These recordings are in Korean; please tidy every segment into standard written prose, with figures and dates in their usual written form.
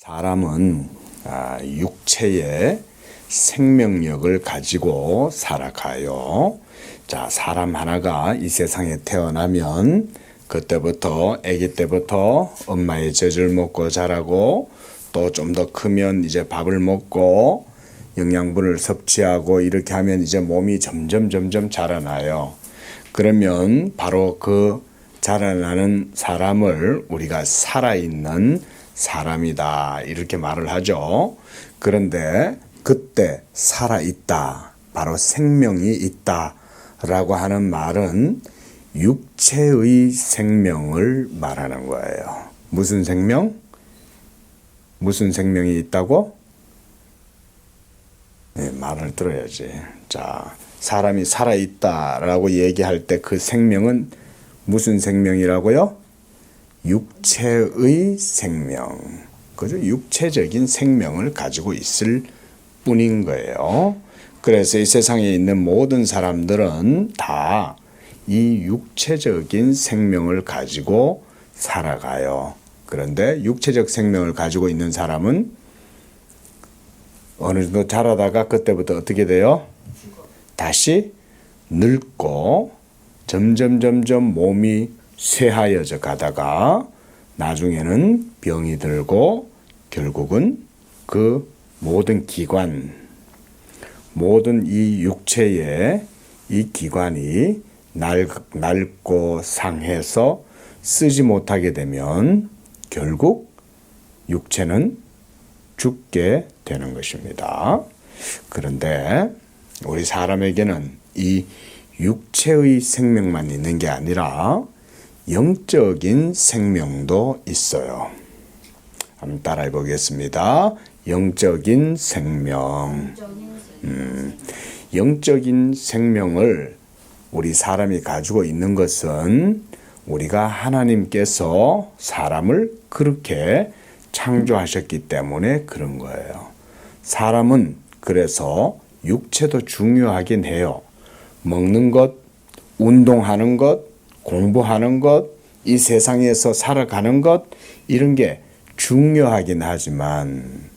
사람은 육체의 생명력을 가지고 살아가요. 자, 사람 하나가 이 세상에 태어나면 그때부터 아기 때부터 엄마의 젖을 먹고 자라고 또 좀 더 크면 이제 밥을 먹고 영양분을 섭취하고 이렇게 하면 이제 몸이 점점 자라나요. 그러면 바로 그 자라나는 사람을 우리가 살아있는 사람이다 이렇게 말을 하죠. 그런데 그때 살아있다, 바로 생명이 있다라고 하는 말은 육체의 생명을 말하는 거예요. 무슨 생명? 무슨 생명이 있다고? 네, 말을 들어야지. 자, 사람이 살아있다라고 얘기할 때 그 생명은 무슨 생명이라고요? 육체의 생명. 그죠? 육체적인 생명을 가지고 있을 뿐인 거예요. 그래서 이 세상에 있는 모든 사람들은 다 이 육체적인 생명을 가지고 살아가요. 그런데 육체적 생명을 가지고 있는 사람은 어느 정도 자라다가 그때부터 어떻게 돼요? 다시 늙고 점점 몸이 쇠하여져 가다가 나중에는 병이 들고 결국은 그 모든 기관, 모든 이 육체의 이 기관이 낡고 상해서 쓰지 못하게 되면 결국 육체는 죽게 되는 것입니다. 그런데 우리 사람에게는 이 육체의 생명만 있는 게 아니라 영적인 생명도 있어요. 한번 따라해 보겠습니다. 영적인 생명. 영적인 생명을 우리 사람이 가지고 있는 것은 우리가 하나님께서 사람을 그렇게 창조하셨기 때문에 그런 거예요. 사람은 그래서 육체도 중요하긴 해요. 먹는 것, 운동하는 것, 공부하는 것, 이 세상에서 살아가는 것, 이런 게 중요하긴 하지만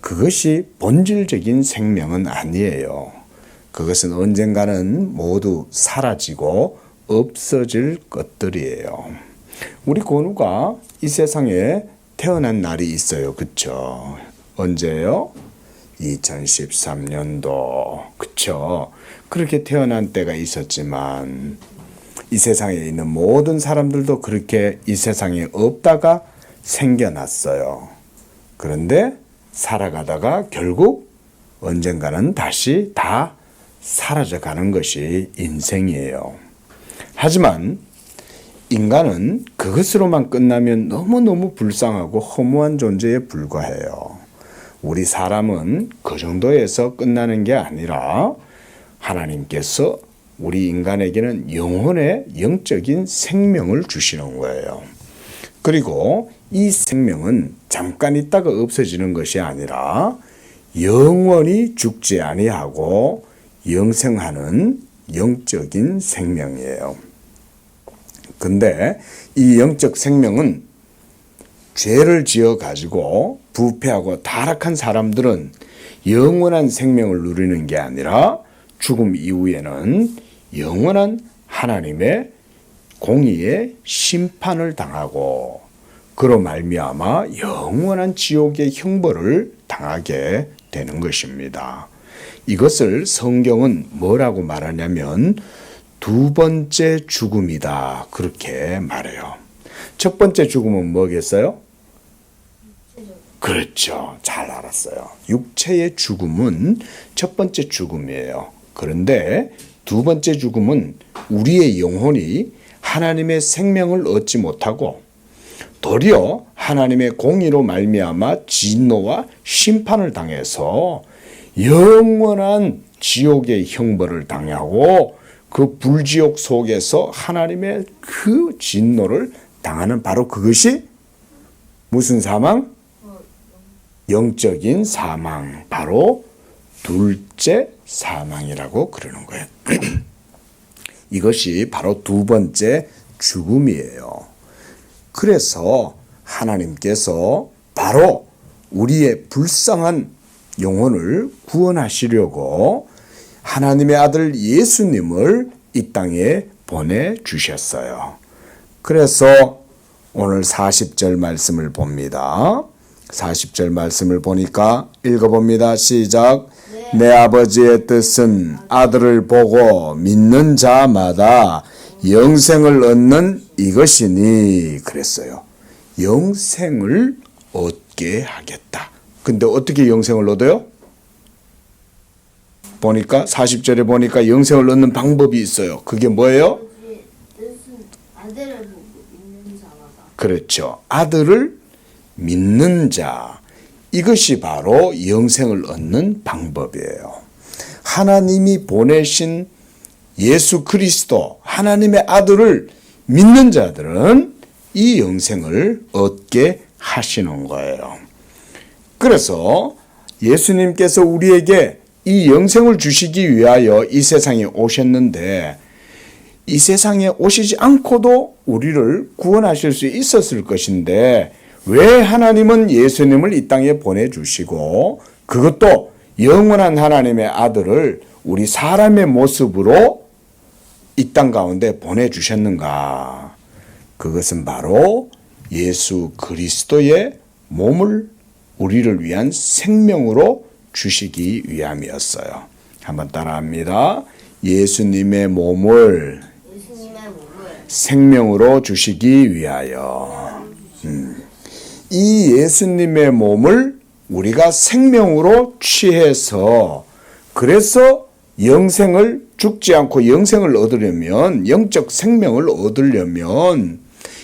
그것이 본질적인 생명은 아니에요. 그것은 언젠가는 모두 사라지고 없어질 것들이에요. 우리 건우가 이 세상에 태어난 날이 있어요. 그쵸? 언제요? 2013년도. 그쵸? 그렇게 태어난 때가 있었지만 이 세상에 있는 모든 사람들도 그렇게 이 세상에 없다가 생겨났어요. 그런데 살아가다가 결국 언젠가는 다시 다 사라져가는 것이 인생이에요. 하지만 인간은 그것으로만 끝나면 너무너무 불쌍하고 허무한 존재에 불과해요. 우리 사람은 그 정도에서 끝나는 게 아니라 하나님께서 우리 인간에게는 영혼의 영적인 생명을 주시는 거예요. 그리고 이 생명은 잠깐 있다가 없어지는 것이 아니라 영원히 죽지 아니하고 영생하는 영적인 생명이에요. 근데 이 영적 생명은 죄를 지어 가지고 부패하고 타락한 사람들은 영원한 생명을 누리는 게 아니라 죽음 이후에는 영원한 하나님의 공의의 심판을 당하고 그로 말미암아 영원한 지옥의 형벌을 당하게 되는 것입니다. 이것을 성경은 뭐라고 말하냐면 두 번째 죽음이다 그렇게 말해요. 첫 번째 죽음은 뭐겠어요? 그렇죠. 잘 알았어요. 육체의 죽음은 첫 번째 죽음이에요. 그런데 두 번째 죽음은 우리의 영혼이 하나님의 생명을 얻지 못하고 도리어 하나님의 공의로 말미암아 진노와 심판을 당해서 영원한 지옥의 형벌을 당하고 그 불지옥 속에서 하나님의 그 진노를 당하는 바로 그것이 무슨 사망? 영적인 사망, 바로 둘째 사망이라고 그러는 거예요. 이것이 바로 두 번째 죽음이에요. 그래서 하나님께서 바로 우리의 불쌍한 영혼을 구원하시려고 하나님의 아들 예수님을 이 땅에 보내주셨어요. 그래서 오늘 40절 말씀을 봅니다. 40절 말씀을 보니까 읽어봅니다. 시작. 내 아버지의 뜻은 아들을 보고 믿는 자마다 영생을 얻는 이것이니 그랬어요. 영생을 얻게 하겠다. 근데 어떻게 영생을 얻어요? 보니까 40절에 보니까 영생을 얻는 방법이 있어요. 그게 뭐예요? 아들을 보고 믿는 자마다. 그렇죠. 아들을 믿는 자. 이것이 바로 영생을 얻는 방법이에요. 하나님이 보내신 예수 그리스도, 하나님의 아들을 믿는 자들은 이 영생을 얻게 하시는 거예요. 그래서 예수님께서 우리에게 이 영생을 주시기 위하여 이 세상에 오셨는데 이 세상에 오시지 않고도 우리를 구원하실 수 있었을 것인데 왜 하나님은 예수님을 이 땅에 보내주시고 그것도 영원한 하나님의 아들을 우리 사람의 모습으로 이 땅 가운데 보내주셨는가? 그것은 바로 예수 그리스도의 몸을 우리를 위한 생명으로 주시기 위함이었어요. 한번 따라합니다. 예수님의 몸을 생명으로 주시기 위하여. 이 예수님의 몸을 우리가 생명으로 취해서 그래서 영생을 죽지 않고 영생을 얻으려면 영적 생명을 얻으려면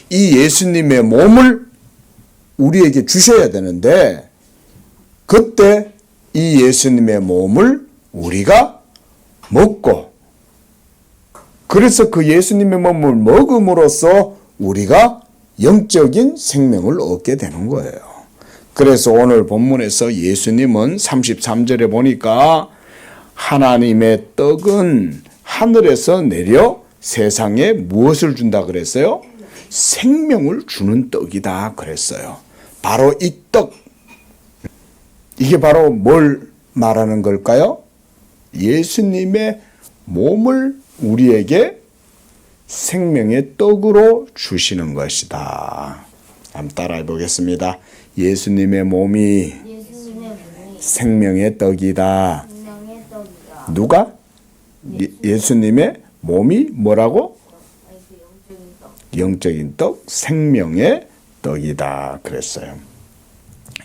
이 예수님의 몸을 우리에게 주셔야 되는데 그때 이 예수님의 몸을 우리가 먹고 그래서 그 예수님의 몸을 먹음으로써 우리가 영적인 생명을 얻게 되는 거예요. 그래서 오늘 본문에서 예수님은 33절에 보니까 하나님의 떡은 하늘에서 내려 세상에 무엇을 준다 그랬어요? 생명을 주는 떡이다 그랬어요. 바로 이 떡, 이게 바로 뭘 말하는 걸까요? 예수님의 몸을 우리에게 생명의 떡으로 주시는 것이다. 한번 따라해 보겠습니다. 예수님의 몸이 생명의 떡이다. 누가? 예수님의 몸이 뭐라고? 영적인 떡, 생명의 떡이다 그랬어요.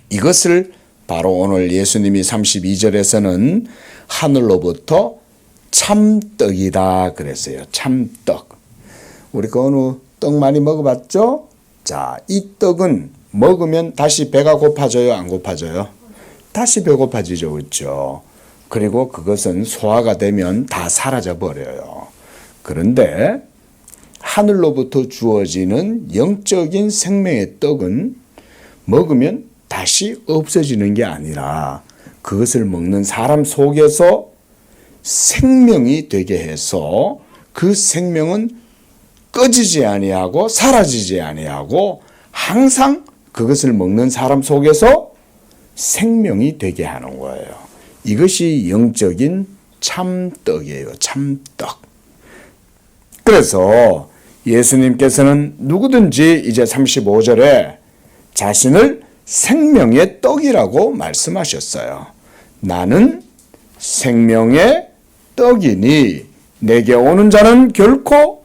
이것을 바로 오늘 예수님이 32절에서는 하늘로부터 참떡이다 그랬어요. 참떡. 우리가 어느 떡 많이 먹어봤죠? 자, 이 떡은 먹으면 다시 배가 고파져요? 안 고파져요? 다시 배고파지죠. 그렇죠? 그리고 그것은 소화가 되면 다 사라져 버려요. 그런데 하늘로부터 주어지는 영적인 생명의 떡은 먹으면 다시 없어지는 게 아니라 그것을 먹는 사람 속에서 생명이 되게 해서 그 생명은 꺼지지 아니하고 사라지지 아니하고 항상 그것을 먹는 사람 속에서 생명이 되게 하는 거예요. 이것이 영적인 참떡이에요. 참떡. 그래서 예수님께서는 누구든지 이제 35절에 자신을 생명의 떡이라고 말씀하셨어요. 나는 생명의 떡이니 내게 오는 자는 결코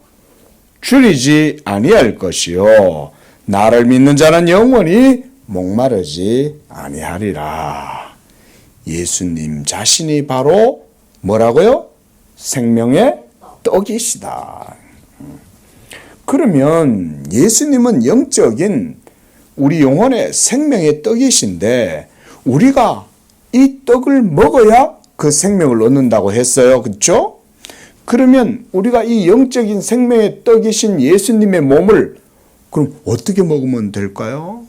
줄이지 아니할 것이요 나를 믿는 자는 영원히 목마르지 아니하리라. 예수님 자신이 바로 뭐라고요? 생명의 떡이시다. 그러면 예수님은 영적인 우리 영혼의 생명의 떡이신데 우리가 이 떡을 먹어야 그 생명을 얻는다고 했어요. 그렇죠? 그러면 우리가 이 영적인 생명의 떡이신 예수님의 몸을 그럼 어떻게 먹으면 될까요?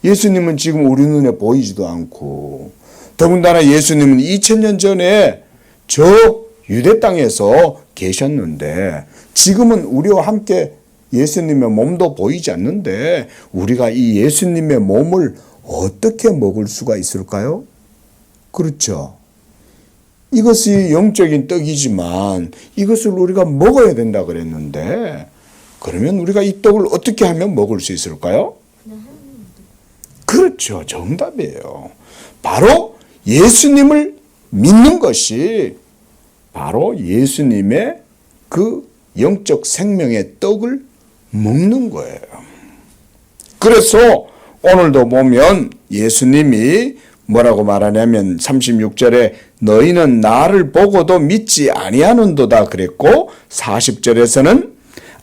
예수님은 지금 우리 눈에 보이지도 않고 더군다나 예수님은 2000년 전에 저 유대 땅에서 계셨는데 지금은 우리와 함께 예수님의 몸도 보이지 않는데 우리가 이 예수님의 몸을 어떻게 먹을 수가 있을까요? 그렇죠. 이것이 영적인 떡이지만 이것을 우리가 먹어야 된다 그랬는데 그러면 우리가 이 떡을 어떻게 하면 먹을 수 있을까요? 그렇죠. 정답이에요. 바로 예수님을 믿는 것이 바로 예수님의 그 영적 생명의 떡을 먹는 거예요. 그래서 오늘도 보면 예수님이 뭐라고 말하냐면 36절에 너희는 나를 보고도 믿지 아니하는도다 그랬고 40절에서는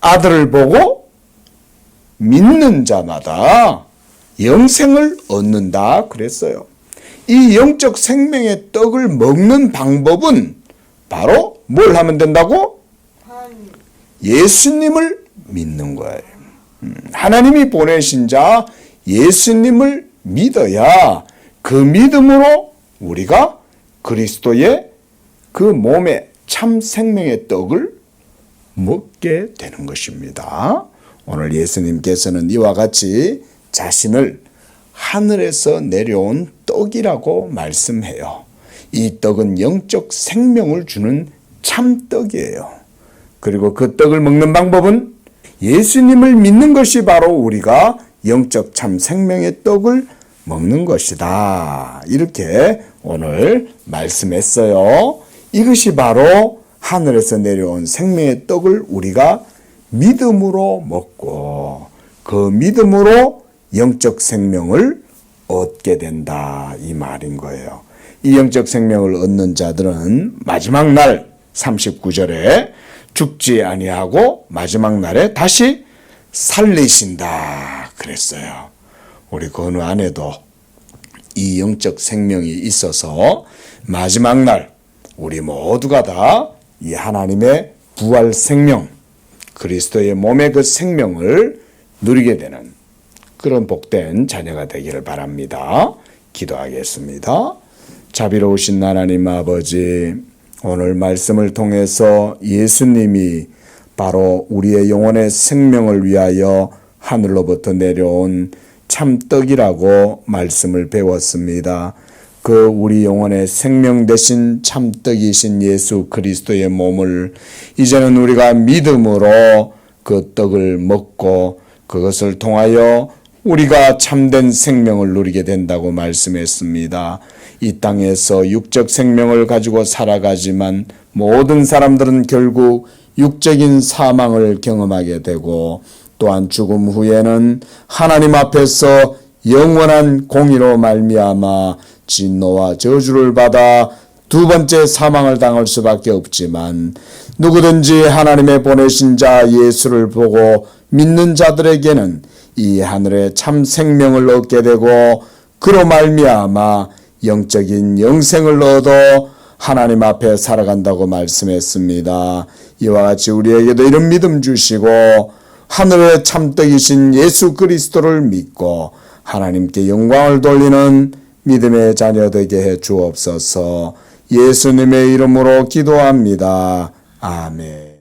아들을 보고 믿는 자마다 영생을 얻는다 그랬어요. 이 영적 생명의 떡을 먹는 방법은 바로 뭘 하면 된다고? 예수님을 믿는 거예요. 하나님이 보내신 자 예수님을 믿어야 그 믿음으로 우리가 그리스도의 그 몸의 참 생명의 떡을 먹게 되는 것입니다. 오늘 예수님께서는 이와 같이 자신을 하늘에서 내려온 떡이라고 말씀해요. 이 떡은 영적 생명을 주는 참 떡이에요. 그리고 그 떡을 먹는 방법은 예수님을 믿는 것이 바로 우리가 영적 참 생명의 떡을 먹는 것이다. 이렇게 오늘 말씀했어요. 이것이 바로 하늘에서 내려온 생명의 떡을 우리가 믿음으로 먹고 그 믿음으로 영적 생명을 얻게 된다. 이 말인 거예요. 이 영적 생명을 얻는 자들은 마지막 날 39절에 죽지 아니하고 마지막 날에 다시 살리신다 그랬어요. 우리 건우 안에도 이 영적 생명이 있어서 마지막 날 우리 모두가 다 이 하나님의 부활 생명 그리스도의 몸의 그 생명을 누리게 되는 그런 복된 자녀가 되기를 바랍니다. 기도하겠습니다. 자비로우신 하나님 아버지, 오늘 말씀을 통해서 예수님이 바로 우리의 영혼의 생명을 위하여 하늘로부터 내려온 참떡이라고 말씀을 배웠습니다. 그 우리 영혼의 생명 되신 참떡이신 예수 그리스도의 몸을 이제는 우리가 믿음으로 그 떡을 먹고 그것을 통하여 우리가 참된 생명을 누리게 된다고 말씀했습니다. 이 땅에서 육적 생명을 가지고 살아가지만 모든 사람들은 결국 육적인 사망을 경험하게 되고 또한 죽음 후에는 하나님 앞에서 영원한 공의로 말미암아 진노와 저주를 받아 두 번째 사망을 당할 수밖에 없지만 누구든지 하나님의 보내신 자 예수를 보고 믿는 자들에게는 이 하늘의 참 생명을 얻게 되고 그로 말미암아 영적인 영생을 얻어 하나님 앞에 살아간다고 말씀했습니다. 이와 같이 우리에게도 이런 믿음 주시고 하늘의 참떡이신 예수 그리스도를 믿고 하나님께 영광을 돌리는 믿음의 자녀 되게 해 주옵소서. 예수님의 이름으로 기도합니다. 아멘.